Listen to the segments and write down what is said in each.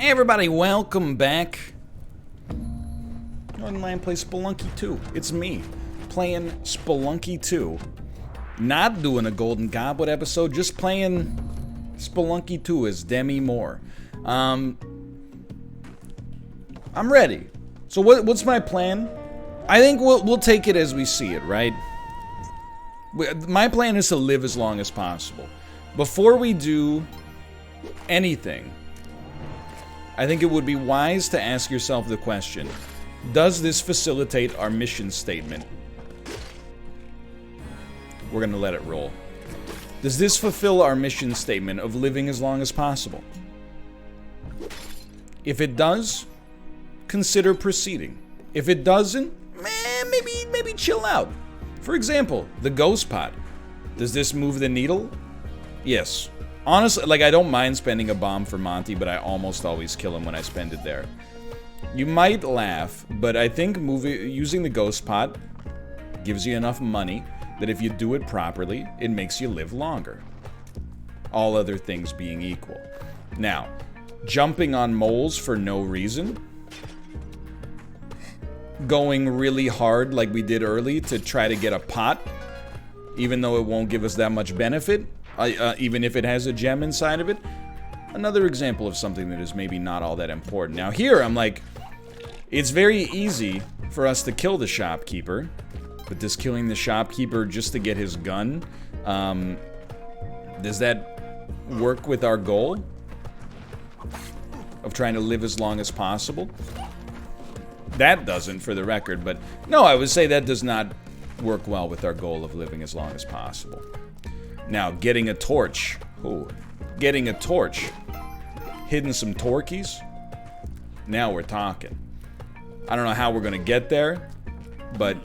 Hey everybody, welcome back. Online plays Spelunky 2. It's me, playing Spelunky 2. Not doing a Golden Goblet episode, just playing Spelunky 2 as Demi Moore. I'm ready. So what's my plan? I think we'll take it as we see it, right? My plan is to live as long as possible. Before we do anything, I think it would be wise to ask yourself the question, does this facilitate our mission statement? We're gonna let it roll. Does this fulfill our mission statement of living as long as possible? If it does, consider proceeding. If it doesn't, maybe chill out. For example, the ghost pot. Does this move the needle? Yes. Honestly, like, I don't mind spending a bomb for Monty, but I almost always kill him when I spend it there. You might laugh, but I think using the ghost pot gives you enough money that if you do it properly, it makes you live longer. All other things being equal. Now, jumping on moles for no reason, going really hard like we did early to try to get a pot, even though it won't give us that much benefit, even if it has a gem inside of it. Another example of something that is maybe not all that important. Now here, I'm like, it's very easy for us to kill the shopkeeper, but does killing the shopkeeper just to get his gun, does that work with our goal of trying to live as long as possible? That doesn't, for the record, but no, I would say that does not work well with our goal of living as long as possible. Now, getting a torch. Ooh, getting a torch. Hitting some Torquies. Now we're talking. I don't know how we're gonna get there, but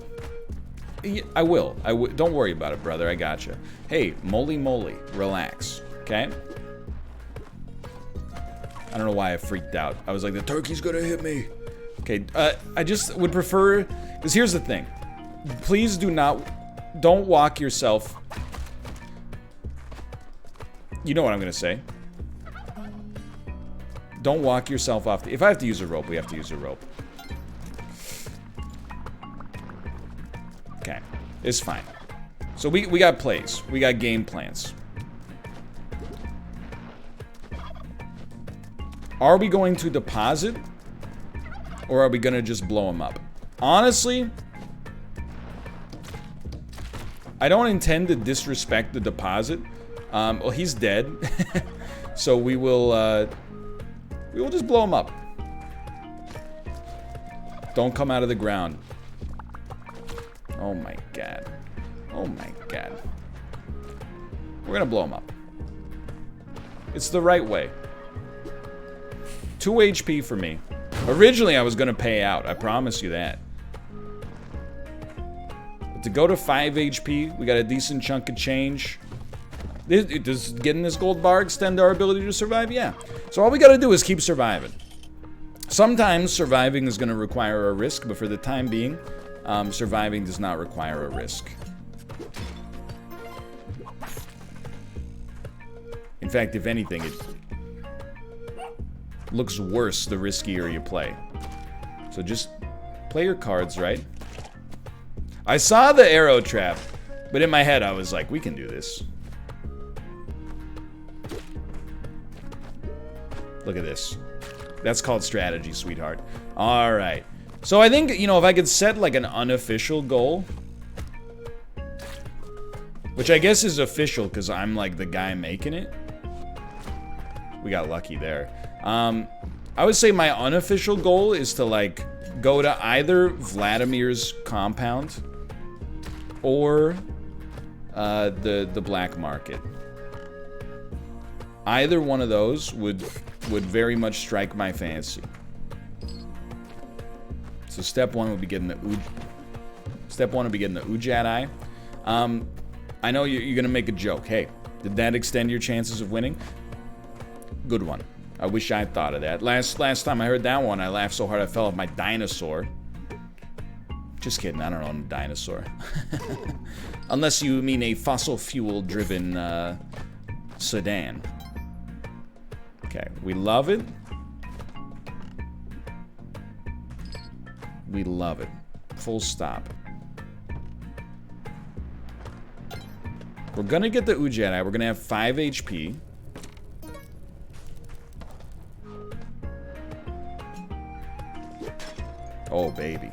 I will. Don't worry about it, brother. I gotcha. Hey, moly, relax. Okay? I don't know why I freaked out. I was like, the turkey's gonna hit me. Okay, I just would prefer, because here's the thing. Please don't walk yourself. You know what I'm gonna say. Don't walk yourself off. If I have to use a rope, we have to use a rope. Okay, it's fine. So we got plays. We got game plans. Are we going to deposit? Or are we gonna just blow him up? Honestly, I don't intend to disrespect the deposit. Well, he's dead. So we will just blow him up. Don't come out of the ground. Oh my god. Oh my god. We're gonna blow him up. It's the right way. 2 HP for me. Originally, I was gonna pay out. I promise you that. But to go to 5 HP, we got a decent chunk of change. Does getting this gold bar extend our ability to survive? Yeah. So all we gotta do is keep surviving. Sometimes surviving is gonna require a risk, but for the time being, surviving does not require a risk. In fact, if anything, it looks worse the riskier you play. So just play your cards right. I saw the arrow trap, but in my head I was like, we can do this. Look at this. That's called strategy, sweetheart. Alright. So I think, you know, if I could set like an unofficial goal, which I guess is official because I'm like the guy making it. We got lucky there. I would say my unofficial goal is to like go to either Vladimir's compound or the black market. Either one of those would very much strike my fancy. So step one would be getting the Ujat Eye. I know you're gonna make a joke. Hey, did that extend your chances of winning? Good one. I wish I had thought of that. Last time I heard that one, I laughed so hard I fell off my dinosaur. Just kidding, I don't own a dinosaur. Unless you mean a fossil fuel driven sedan. Okay, we love it. We love it. Full stop. We're gonna get the Ujedi. We're gonna have 5 HP. Oh, baby.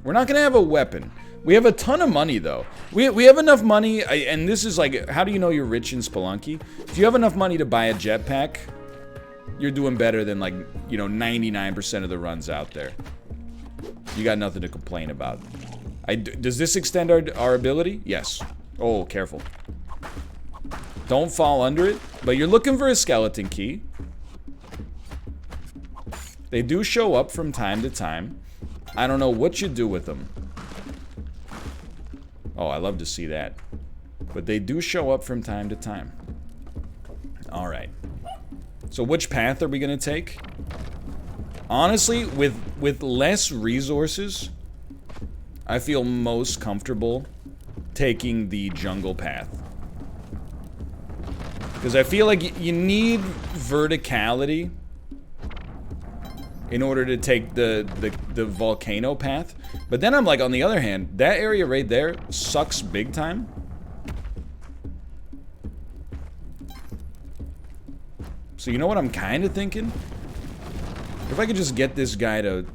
We're not gonna have a weapon. We have a ton of money, though. We have enough money, and this is like, how do you know you're rich in Spelunky? If you have enough money to buy a jetpack, you're doing better than, like, you know, 99% of the runs out there. You got nothing to complain about. Does this extend our ability? Yes. Oh, careful. Don't fall under it, but you're looking for a skeleton key. They do show up from time to time. I don't know what you do with them. Oh, I love to see that. But they do show up from time to time. Alright. So which path are we going to take? Honestly, with less resources, I feel most comfortable taking the jungle path. Because I feel like you need verticality in order to take the volcano path. But then I'm like, on the other hand, that area right there sucks big time. So you know what I'm kind of thinking? If I could just get this guy to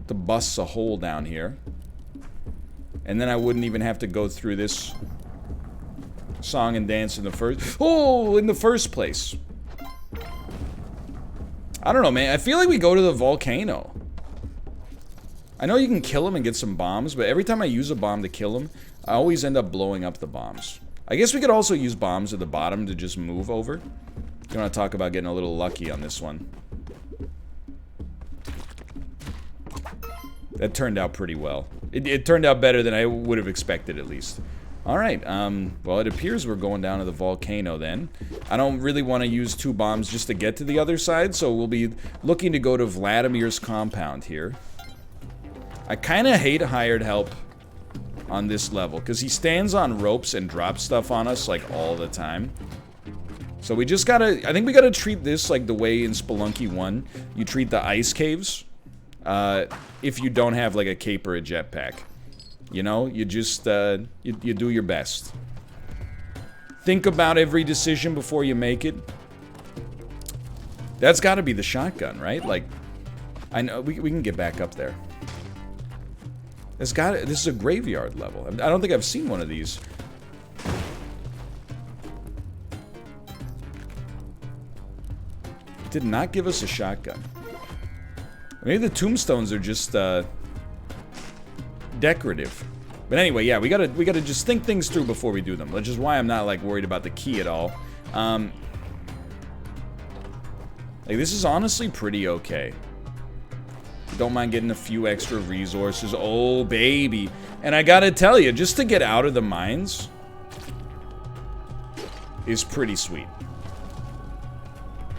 bust a hole down here. And then I wouldn't even have to go through this song and dance in the first place. I don't know, man. I feel like we go to the volcano. I know you can kill him and get some bombs, but every time I use a bomb to kill him, I always end up blowing up the bombs. I guess we could also use bombs at the bottom to just move over. You want to talk about getting a little lucky on this one. That turned out pretty well. It turned out better than I would have expected, at least. Alright, well, it appears we're going down to the volcano then. I don't really want to use 2 bombs just to get to the other side, so we'll be looking to go to Vladimir's compound here. I kind of hate hired help on this level, because he stands on ropes and drops stuff on us, like, all the time. So we just gotta, I think we gotta treat this like the way in Spelunky 1 you treat the ice caves, if you don't have, like, a cape or a jetpack. You know, you just, you do your best. Think about every decision before you make it. That's gotta be the shotgun, right? Like, I know, we can get back up there. This is a graveyard level. I don't think I've seen one of these. It did not give us a shotgun. Maybe the tombstones are just, decorative. But anyway, yeah, we gotta just think things through before we do them, which is why I'm not, like, worried about the key at all. Like, this is honestly pretty okay. Don't mind getting a few extra resources. Oh, baby. And I gotta tell you, just to get out of the mines is pretty sweet.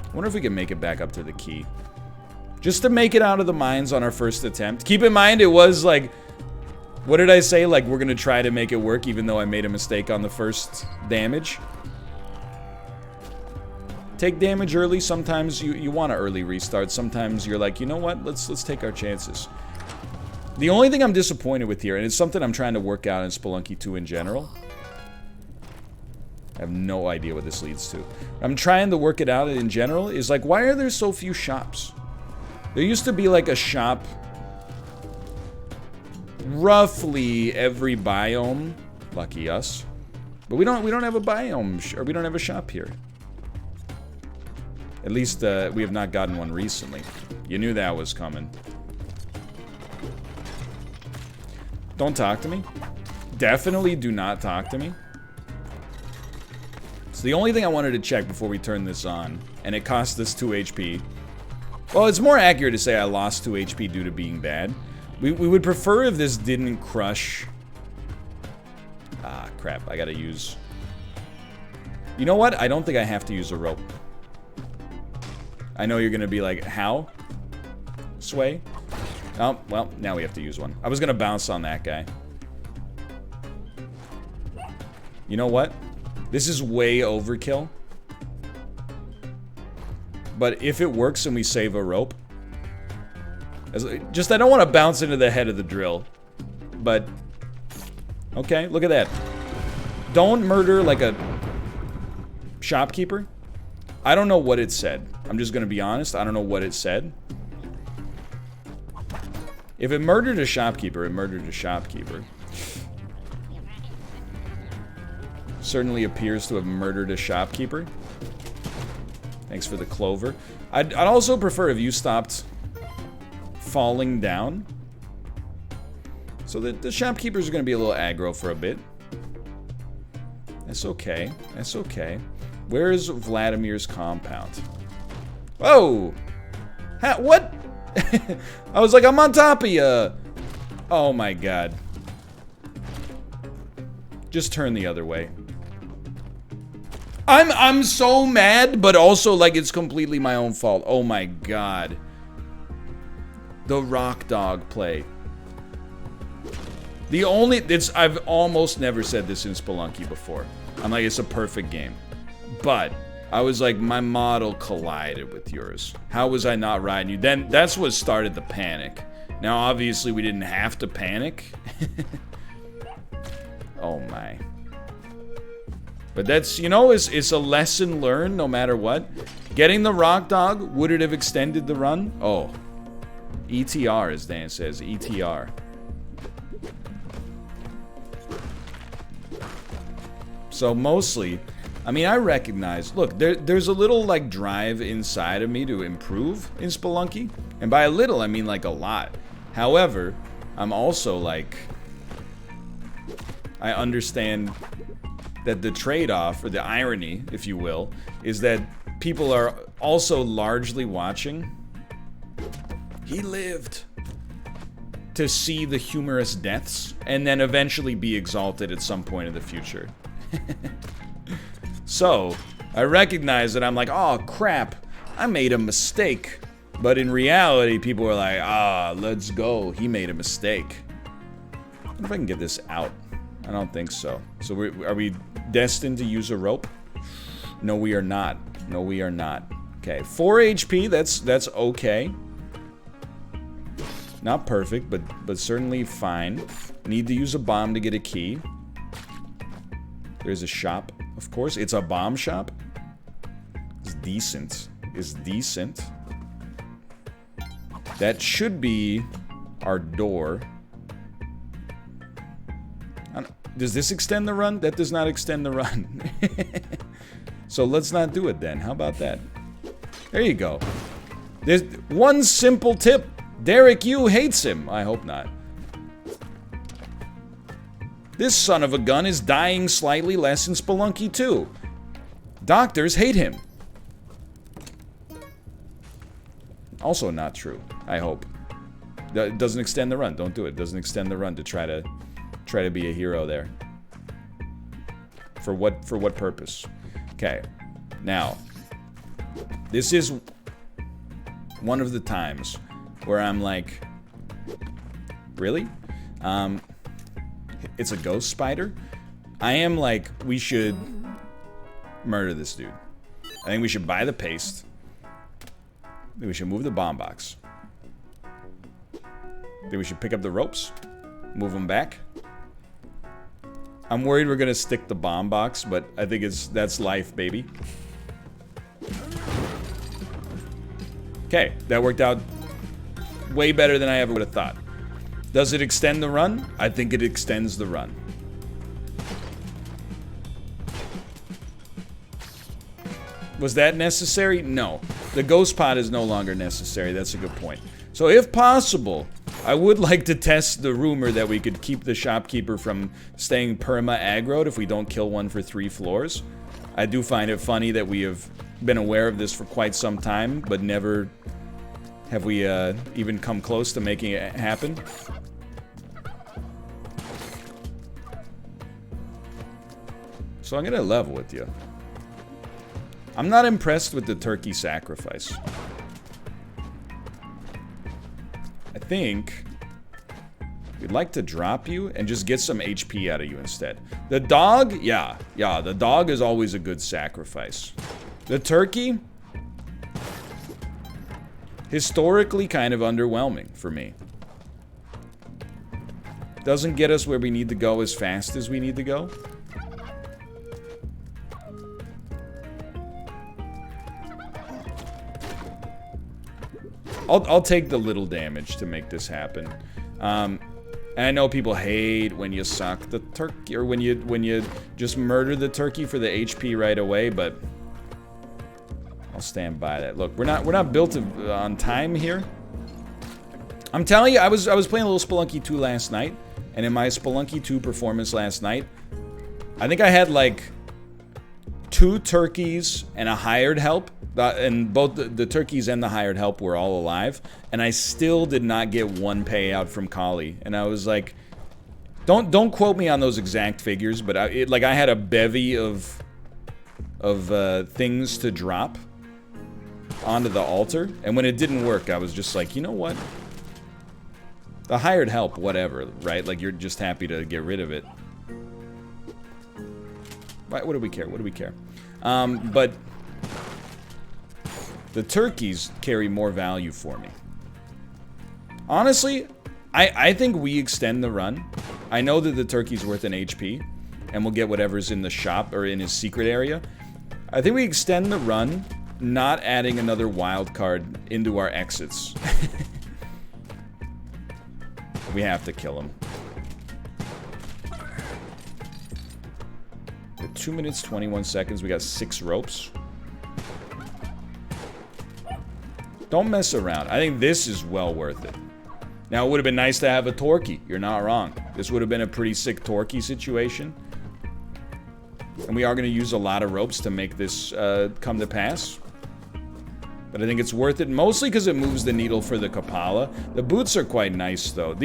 I wonder if we can make it back up to the key. Just to make it out of the mines on our first attempt. Keep in mind, it was, like, what did I say? Like, we're gonna try to make it work even though I made a mistake on the first damage. Take damage early. Sometimes you want to early restart. Sometimes you're like, you know what? Let's take our chances. The only thing I'm disappointed with here, and it's something I'm trying to work out in Spelunky 2 in general. I have no idea what this leads to. I'm trying to work it out in general, is like, why are there so few shops? There used to be like a shop roughly every biome. Lucky us. But we don't have a biome, or we don't have a shop here. At least, we have not gotten one recently. You knew that was coming. Don't talk to me. Definitely do not talk to me. So the only thing I wanted to check before we turn this on, and it cost us 2 HP. Well, it's more accurate to say I lost 2 HP due to being bad. We would prefer if this didn't crush... Ah, crap. I gotta use... You know what? I don't think I have to use a rope. I know you're gonna be like, how? Sway? Oh, well, now we have to use one. I was gonna bounce on that guy. You know what? This is way overkill. But if it works and we save a rope, Just I don't want to bounce into the head of the drill. But, okay, look at that. Don't murder like a shopkeeper. I don't know what it said. I'm just gonna be honest, I don't know what it said. If it murdered a shopkeeper, it murdered a shopkeeper. Certainly appears to have murdered a shopkeeper. Thanks for the clover. I'd also prefer if you stopped falling down. So the shopkeepers are going to be a little aggro for a bit. That's okay. That's okay. Where is Vladimir's compound? Whoa! What? I was like, I'm on top of you. Oh my god. Just turn the other way. I'm so mad, but also like it's completely my own fault. Oh my god. The rock dog play. I've almost never said this in Spelunky before. I'm like, it's a perfect game. But I was like, my model collided with yours. How was I not riding you? Then that's what started the panic. Now, obviously, we didn't have to panic. Oh my. But that's, you know, it's a lesson learned no matter what. Getting the rock dog, would it have extended the run? Oh. ETR, as Dan says. ETR. So mostly, I mean, I recognize, look, there's a little, like, drive inside of me to improve in Spelunky. And by a little, I mean, like, a lot. However, I'm also, like, I understand that the trade-off, or the irony, if you will, is that people are also largely watching. He lived to see the humorous deaths, and then eventually be exalted at some point in the future. So, I recognize that I'm like, oh crap, I made a mistake. But in reality, people are like, ah, let's go, he made a mistake. I wonder if I can get this out. I don't think so. So are we destined to use a rope? No, we are not. No, we are not. Okay, 4 HP, that's okay. Not perfect, but certainly fine. Need to use a bomb to get a key. There's a shop, of course. It's a bomb shop. It's decent. It's decent. That should be our door. Does this extend the run? That does not extend the run. So let's not do it then. How about that? There you go. There's one simple tip. Derek Yu hates him. I hope not. This son of a gun is dying slightly less in Spelunky 2. Doctors hate him. Also not true, I hope. It doesn't extend the run. Don't do it. It doesn't extend the run to try to be a hero there. For what purpose? Okay. Now, this is one of the times where I'm like, really? It's a ghost spider? I am like, we should murder this dude. I think we should buy the paste. Then we should move the bomb box. Then we should pick up the ropes. Move them back. I'm worried we're gonna stick the bomb box, but I think that's life, baby. Okay, that worked out way better than I ever would have thought. Does it extend the run? I think it extends the run. Was that necessary? No. The ghost pod is no longer necessary. That's a good point. So if possible, I would like to test the rumor that we could keep the shopkeeper from staying perma-aggroed if we don't kill one for 3 floors. I do find it funny that we have been aware of this for quite some time, but never have we even come close to making it happen. So I'm gonna level with you. I'm not impressed with the turkey sacrifice. I think we'd like to drop you and just get some HP out of you instead. The dog, yeah, the dog is always a good sacrifice. The turkey, historically kind of underwhelming for me. Doesn't get us where we need to go as fast as we need to go. I'll take the little damage to make this happen. And I know people hate when you suck the turkey, or when you just murder the turkey for the HP right away, but I'll stand by that. Look, we're not built on time here. I'm telling you, I was playing a little Spelunky 2 last night, and in my Spelunky 2 performance last night, I think I had like 2 turkeys and a hired help. And both the turkeys and the hired help were all alive, and I still did not get 1 payout from Kali. And I was like, don't quote me on those exact figures, but I had a bevy of things to drop onto the altar, and when it didn't work, I was just like, you know what? The hired help, whatever, right? Like, you're just happy to get rid of it. What do we care? What do we care? But the turkeys carry more value for me. Honestly, I think we extend the run. I know that the turkey's worth an HP, and we'll get whatever's in the shop or in his secret area. I think we extend the run, not adding another wild card into our exits. We have to kill him. At 2 minutes, 21 seconds, we got 6 ropes. Don't mess around. I think this is well worth it. Now, it would have been nice to have a Torquey. You're not wrong. This would have been a pretty sick Torquey situation. And we are going to use a lot of ropes to make this come to pass. But I think it's worth it, mostly because it moves the needle for the Kapala. The boots are quite nice, though.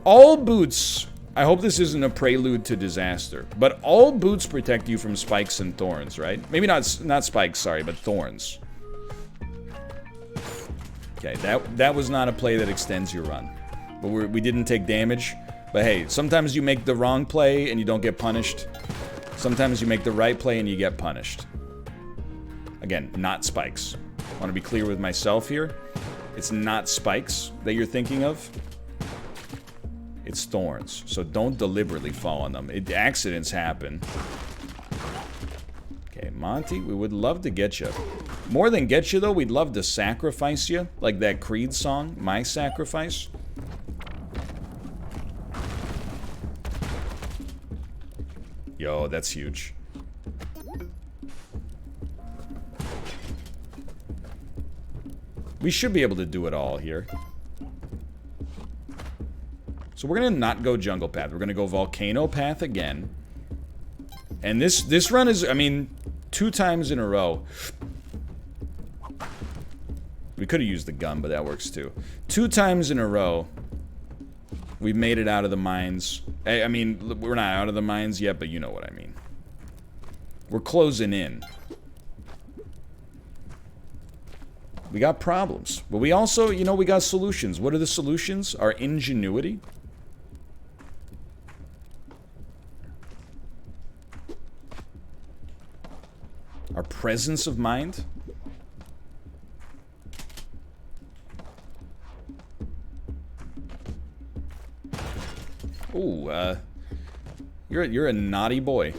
All boots... I hope this isn't a prelude to disaster. But all boots protect you from spikes and thorns, right? Maybe not spikes, sorry, but thorns. Okay, that was not a play that extends your run. But we didn't take damage. But hey, sometimes you make the wrong play and you don't get punished. Sometimes you make the right play and you get punished. Again, not spikes. I want to be clear with myself here. It's not spikes that you're thinking of. It's thorns. So don't deliberately fall on them. Accidents happen. Okay, Monty, we would love to get you. More than get you, though, we'd love to sacrifice you. Like that Creed song, My Sacrifice. Yo, that's huge. We should be able to do it all here. So we're gonna not go jungle path. We're gonna go volcano path again. And this run is, I mean, 2 times in a row. We could have used the gun, but that works too. 2 times in a row, we've made it out of the mines. I mean, we're not out of the mines yet, but you know what I mean. We're closing in. We got problems. But we also, you know, we got solutions. What are the solutions? Our ingenuity. Our presence of mind. Ooh, you're a naughty boy.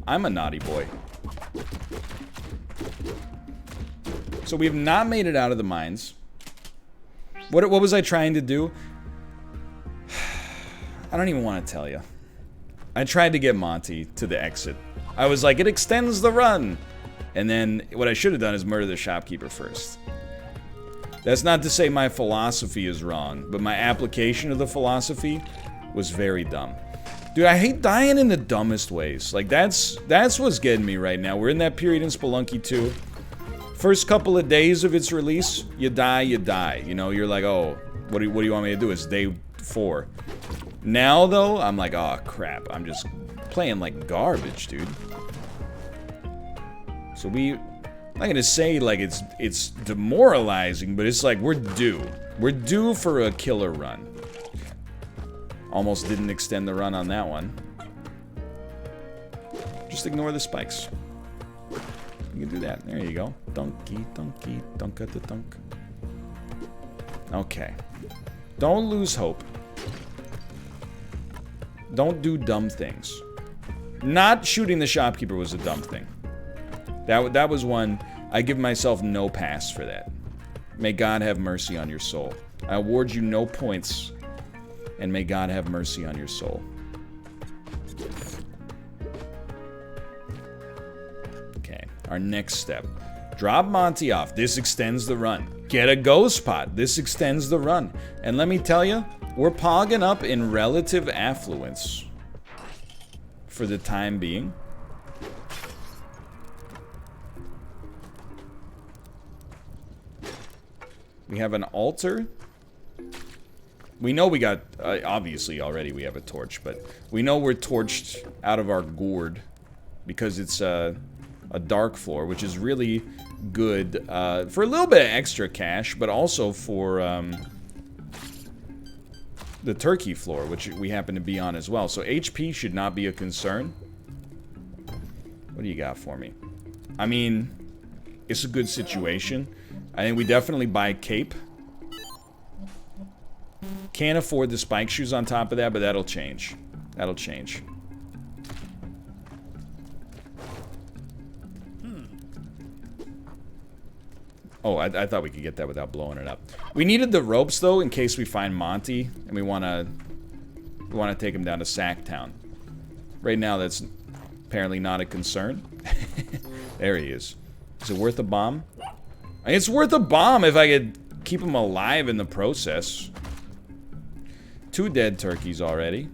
I'm a naughty boy. So we have not made it out of the mines. What was I trying to do? I don't even want to tell you. I tried to get Monty to the exit. I was like, it extends the run. And then what I should have done is murder the shopkeeper first. That's not to say my philosophy is wrong, but my application of the philosophy was very dumb. Dude, I hate dying in the dumbest ways. Like, that's what's getting me right now. We're in that period in Spelunky 2. First couple of days of its release, you die, you die. You know, you're like, oh, what do you want me to do? It's day 4. Now, though, I'm like, oh, crap. I'm just playing like garbage, dude. So I'm not gonna say, like, it's demoralizing, but it's like, we're due. We're due for a killer run. Almost didn't extend the run on that one. Just ignore the spikes. You can do that. There you go. Dunky, dunky, dunk at the dunk. Okay. Don't lose hope. Don't do dumb things. Not shooting the shopkeeper was a dumb thing. That was one. I give myself no pass for that. May God have mercy on your soul. I award you no points, and may God have mercy on your soul. Okay, our next step. Drop Monty off. This extends the run. Get a ghost pot. This extends the run. And let me tell you, we're pogging up in relative affluence for the time being. We have an altar. We know we got, obviously already we have a torch, but we know we're torched out of our gourd because it's a dark floor, which is really good for a little bit of extra cash, but also for the turkey floor, which we happen to be on as well. So HP should not be a concern. What do you got for me? I mean, it's a good situation. I think we definitely buy cape. Can't afford the spike shoes on top of that, but that'll change. That'll change. Oh, I thought we could get that without blowing it up. We needed the ropes, though, in case we find Monty, and we want to take him down to Sacktown. Right now, that's apparently not a concern. There he is. Is it worth a bomb? It's worth a bomb if I could keep him alive in the process. 2 dead turkeys already.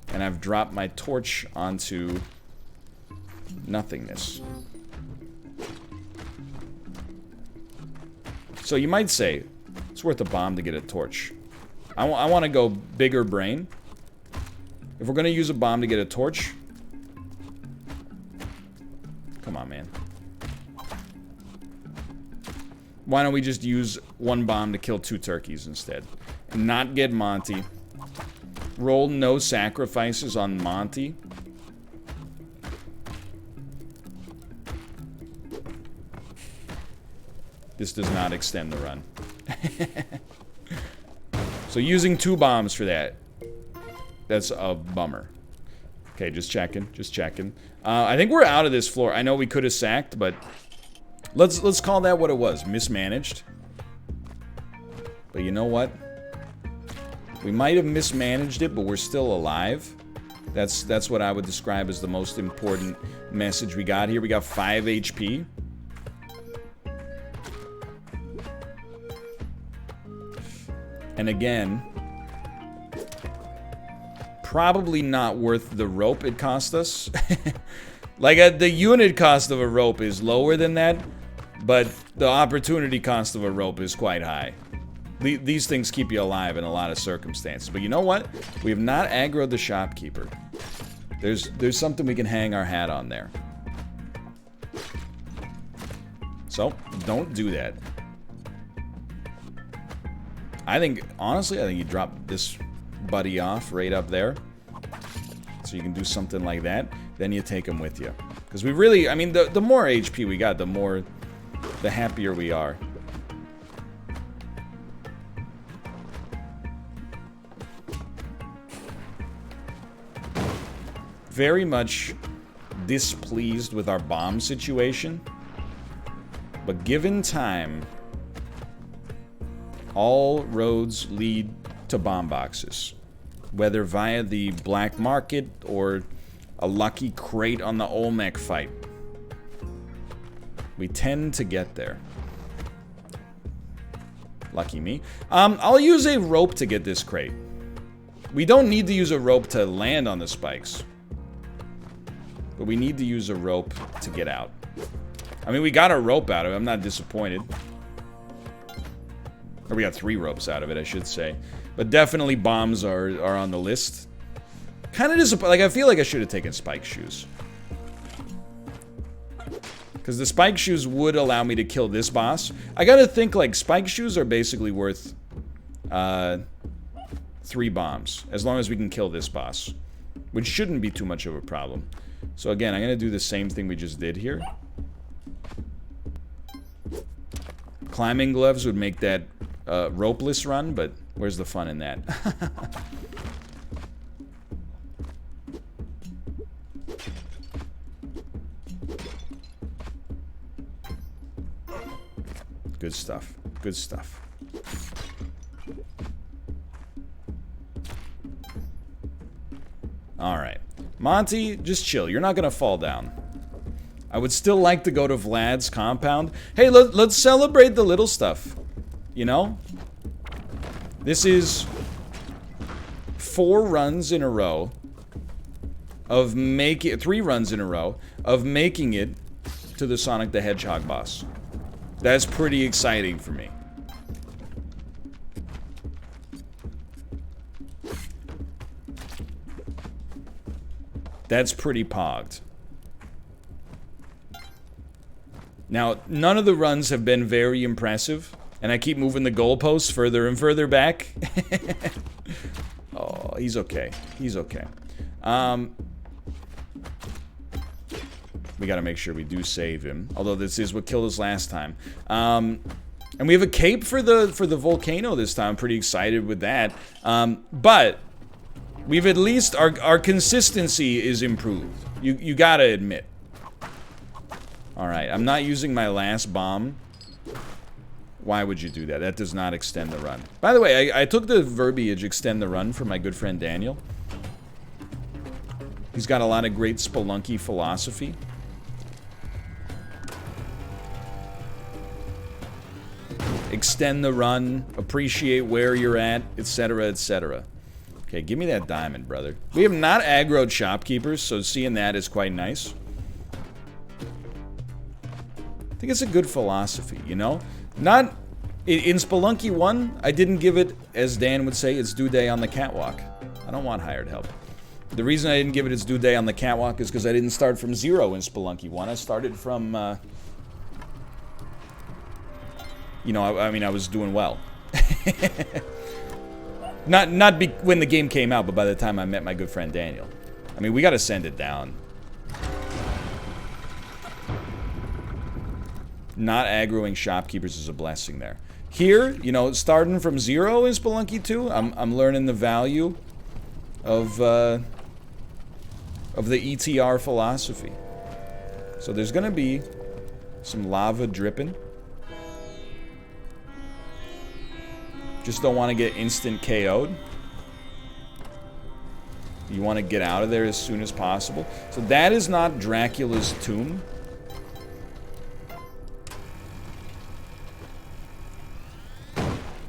And I've dropped my torch onto nothingness. So you might say, it's worth a bomb to get a torch. I want to go bigger brain. If we're going to use a bomb to get a torch... Come on, man. Why don't we just use 1 bomb to kill 2 turkeys instead? And not get Monty. Roll no sacrifices on Monty. This does not extend the run. So using 2 bombs for that. That's a bummer. Okay, just checking. Just checking. I think we're out of this floor. I know we could have sacked, but... Let's call that what it was. Mismanaged. But you know what? We might have mismanaged it, but we're still alive. That's what I would describe as the most important message we got here. We got 5 HP. And again, probably not worth the rope it cost us. Like, the unit cost of a rope is lower than that, but the opportunity cost of a rope is quite high. These things keep you alive in a lot of circumstances. But you know what? We have not aggroed the shopkeeper. There's something we can hang our hat on there. So, don't do that. Honestly, I think you drop this buddy off right up there. So you can do something like that. Then you take him with you. Because we really, I mean, the more HP we got, the happier we are. Very much displeased with our bomb situation. But given time, all roads lead to bomb boxes. Whether via the black market or a lucky crate on the Olmec fight. We tend to get there. Lucky me. I'll use a rope to get this crate. We don't need to use a rope to land on the spikes. But we need to use a rope to get out. I mean, we got a rope out of it. I'm not disappointed. Or we got 3 ropes out of it, I should say. But definitely bombs are on the list. Kind of disappointed. Like, I feel like I should have taken spike shoes. Because the spike shoes would allow me to kill this boss. I gotta think, like, spike shoes are basically worth 3 bombs. As long as we can kill this boss. Which shouldn't be too much of a problem. So again, I'm gonna do the same thing we just did here. Climbing gloves would make that ropeless run, but where's the fun in that? Good stuff. Good stuff. Alright. Monty, just chill. You're not gonna fall down. I would still like to go to Vlad's compound. Hey, let's celebrate the little stuff. You know? This is 4 runs in a row of making... 3 runs in a row of making it to the Sonic the Hedgehog boss. That's pretty exciting for me. That's pretty pogged. Now, none of the runs have been very impressive, and I keep moving the goalposts further and further back. Oh, he's okay. He's okay. We gotta make sure we do save him. Although this is what killed us last time. And we have a cape for the volcano this time. I'm pretty excited with that. But we've at least our consistency is improved. You gotta admit. Alright, I'm not using my last bomb. Why would you do that? That does not extend the run. By the way, I took the verbiage extend the run from my good friend Daniel. He's got a lot of great Spelunky philosophy. Extend the run, appreciate where you're at, etc., etc. Okay, give me that diamond, brother. We have not aggroed shopkeepers, so seeing that is quite nice. I think it's a good philosophy, you know? Not... In Spelunky 1, I didn't give it, as Dan would say, its due day on the catwalk. I don't want hired help. The reason I didn't give it its due day on the catwalk is because I didn't start from 0 in Spelunky 1. I started from, you know, I mean, I was doing well. Not when the game came out, but by the time I met my good friend Daniel. I mean, we gotta send it down. Not aggroing shopkeepers is a blessing there. Here, you know, starting from 0 in Spelunky 2, I'm learning the value of the ETR philosophy. So there's gonna be some lava dripping. Just don't want to get instant KO'd. You want to get out of there as soon as possible. So that is not Dracula's tomb.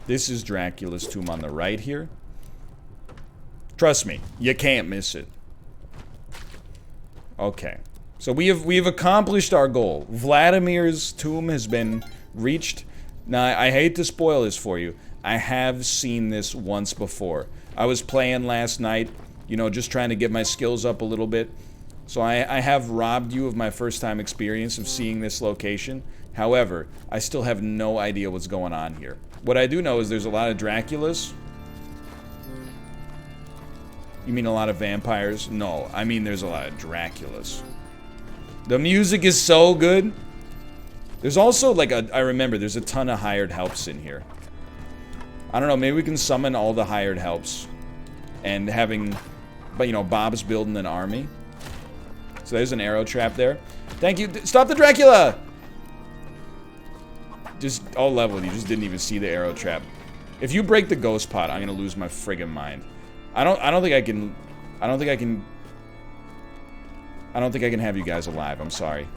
This is Dracula's tomb on the right here. Trust me, you can't miss it. Okay. So we have accomplished our goal. Vladimir's tomb has been reached. Now, I hate to spoil this for you. I have seen this once before. I was playing last night, you know, just trying to get my skills up a little bit. So I have robbed you of my first time experience of seeing this location. However, I still have no idea what's going on here. What I do know is there's a lot of Draculas. You mean a lot of vampires? No, I mean there's a lot of Draculas. The music is so good. There's also like I remember there's a ton of hired helps in here. I don't know, maybe we can summon all the hired helps. And having, but you know, Bob's building an army. So there's an arrow trap there. Thank you. Stop the Dracula! Just, I'll level with you. Just didn't even see the arrow trap. If you break the ghost pot, I'm gonna lose my friggin' mind. I don't think I can have you guys alive. I'm sorry.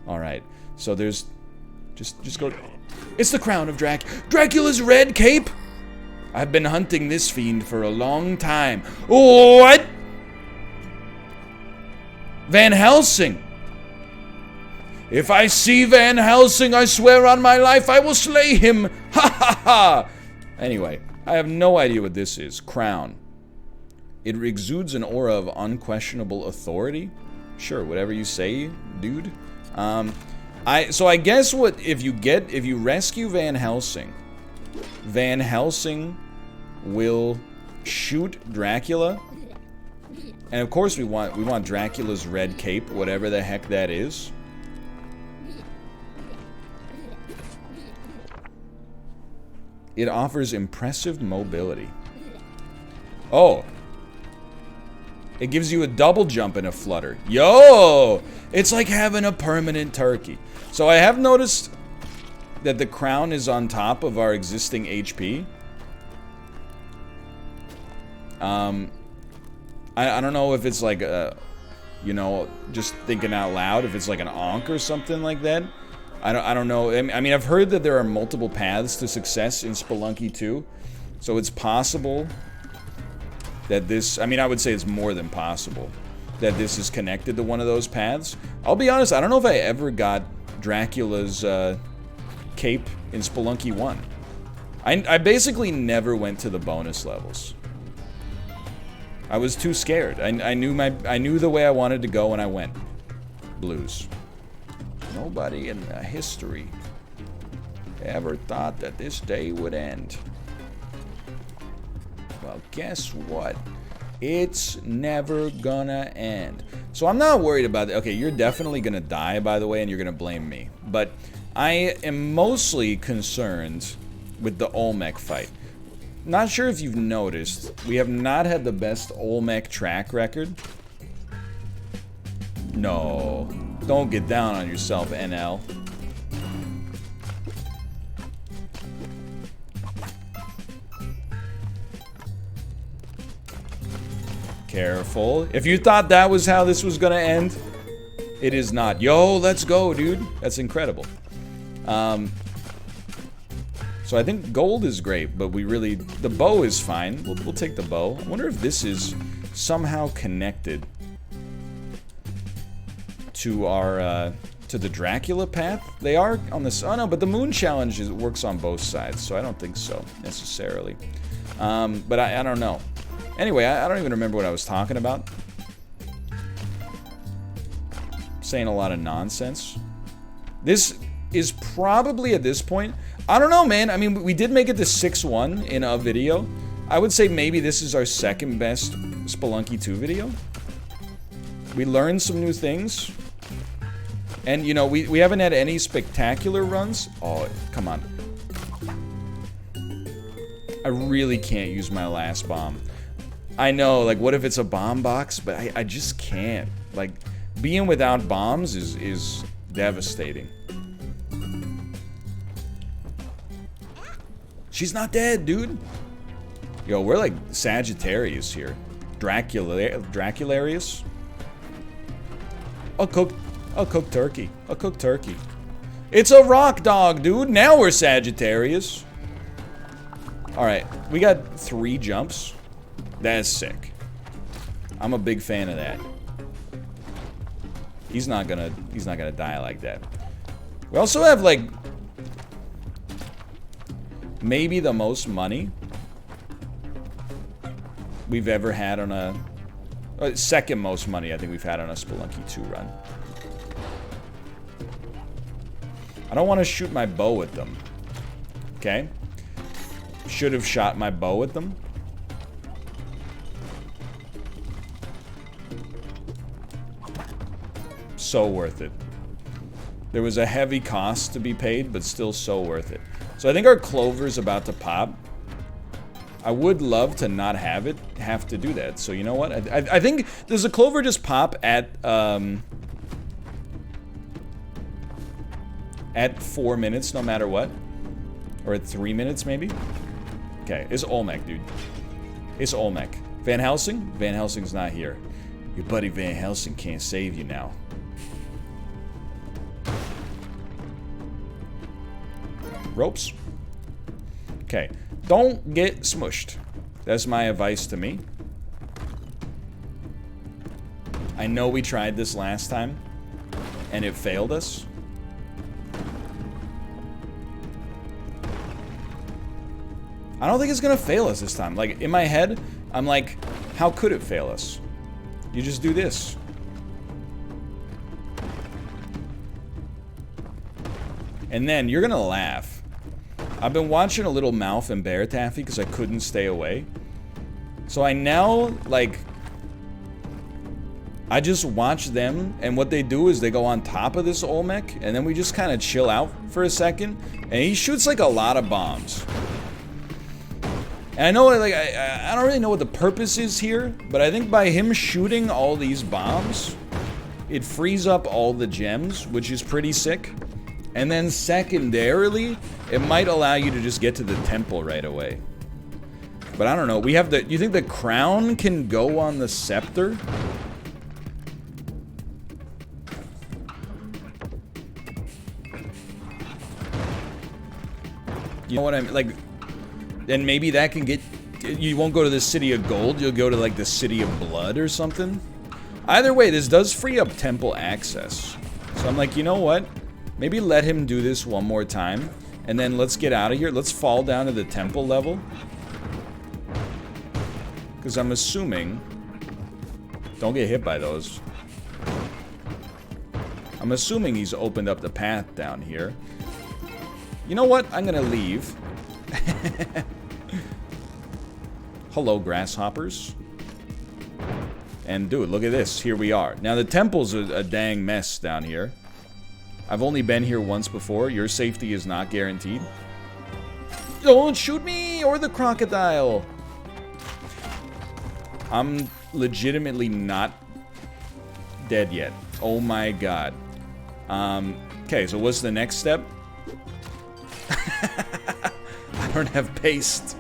Alright. So there's, just go. It's the crown of Dracula's red cape? I've been hunting this fiend for a long time. What? Van Helsing! If I see Van Helsing, I swear on my life I will slay him! Ha ha ha! Anyway, I have no idea what this is. Crown. It exudes an aura of unquestionable authority? Sure, whatever you say, dude. So I guess what, if you rescue Van Helsing will shoot Dracula. And of course we want Dracula's red cape, whatever the heck that is. It offers impressive mobility. Oh. It gives you a double jump and a flutter. Yo! It's like having a permanent turkey. So I have noticed that the crown is on top of our existing HP. I don't know if it's like a, you know, just thinking out loud, if it's like an onk or something like that. I don't know. I mean, I've heard that there are multiple paths to success in Spelunky 2. So it's possible that this, I mean, I would say it's more than possible that this is connected to one of those paths. I'll be honest, I don't know if I ever got Dracula's cape in Spelunky 1. I basically never went to the bonus levels. I was too scared. I knew the way I wanted to go and I went. Blues. Nobody in history ever thought that this day would end. Well, guess what? It's never gonna end. So I'm not worried about it. Okay, you're definitely gonna die, by the way, and you're gonna blame me. But I am mostly concerned with the Olmec fight. Not sure if you've noticed, we have not had the best Olmec track record. No. Don't get down on yourself, NL. Careful. If you thought that was how this was gonna end, it is not. Yo, let's go, dude. That's incredible. So I think gold is great, but we really... The bow is fine. We'll take the bow. I wonder if this is somehow connected to our, to the Dracula path. They are on this... Oh, no, but the moon challenge works on both sides, so I don't think so, necessarily. But I don't know. Anyway, I don't even remember what I was talking about. Saying a lot of nonsense. This is probably, at this point... I don't know, man. I mean, we did make it to 6-1 in a video. I would say maybe this is our second best Spelunky 2 video. We learned some new things. And, you know, we haven't had any spectacular runs. Oh, come on. I really can't use my last bomb. I know, like, what if it's a bomb box? But I just can't. Like, being without bombs is devastating. She's not dead, dude. Yo, we're like Sagittarius here. Dracularius. A cooked turkey. A cooked turkey. It's a rock dog, dude. Now we're Sagittarius. Alright, we got 3 jumps. That's sick. I'm a big fan of that. He's not gonna die like that. We also have like maybe the most money we've ever had on a... second most money I think we've had on a Spelunky 2 run. I don't want to shoot my bow with them. Okay? Should have shot my bow with them. So worth it. There was a heavy cost to be paid, but still so worth it. So I think our clover's about to pop. I would love to not have to do that. So you know what? I think, does the clover just pop at 4 minutes no matter what? Or at 3 minutes maybe? Okay, it's Olmec, dude. It's Olmec. Van Helsing? Van Helsing's not here. Your buddy Van Helsing can't save you now. Ropes. Okay. Don't get smushed. That's my advice to me. I know we tried this last time, and it failed us. I don't think it's gonna fail us this time. Like, in my head, I'm like, how could it fail us? You just do this. And then, you're gonna laugh. I've been watching a little Mouth and Bear Taffy because I couldn't stay away. So I now, like... I just watch them, and what they do is they go on top of this Olmec, and then we just kind of chill out for a second. And he shoots, like, a lot of bombs. And I know, like, I don't really know what the purpose is here, but I think by him shooting all these bombs, it frees up all the gems, which is pretty sick. And then secondarily, it might allow you to just get to the temple right away. But I don't know. We have the... You think the crown can go on the scepter? You know what I mean? Like... And maybe that can get... You won't go to the City of Gold. You'll go to, like, the City of Blood or something. Either way, this does free up temple access. So I'm like, you know what? Maybe let him do this one more time. And then let's get out of here. Let's fall down to the temple level. Because I'm assuming... Don't get hit by those. I'm assuming he's opened up the path down here. You know what? I'm gonna leave. Hello, grasshoppers. And dude, look at this. Here we are. Now, the temple's a dang mess down here. I've only been here once before. Your safety is not guaranteed. Don't shoot me or the crocodile. I'm legitimately not dead yet. Oh my god. Okay, so what's the next step? I don't have paste.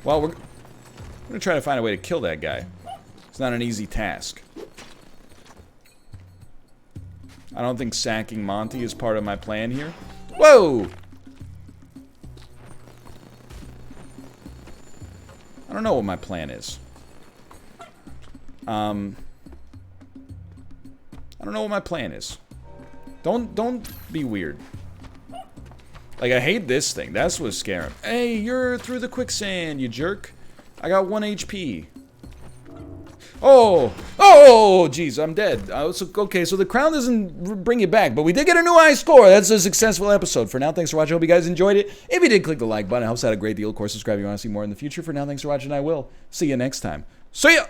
Well, we're gonna try to find a way to kill that guy. It's not an easy task. I don't think sacking Monty is part of my plan here. Whoa! I don't know what my plan is. I don't know what my plan is. Don't be weird. Like, I hate this thing. That's what's scaring. Hey, you're through the quicksand, you jerk. I got 1 HP. Oh! Oh, jeez, I'm dead. Okay, so the crown doesn't bring you back, but we did get a new high score. That's a successful episode. For now, thanks for watching. I hope you guys enjoyed it. If you did, click the like button. It helps out a great deal. Of course, subscribe if you want to see more in the future. For now, thanks for watching. I will see you next time. See ya!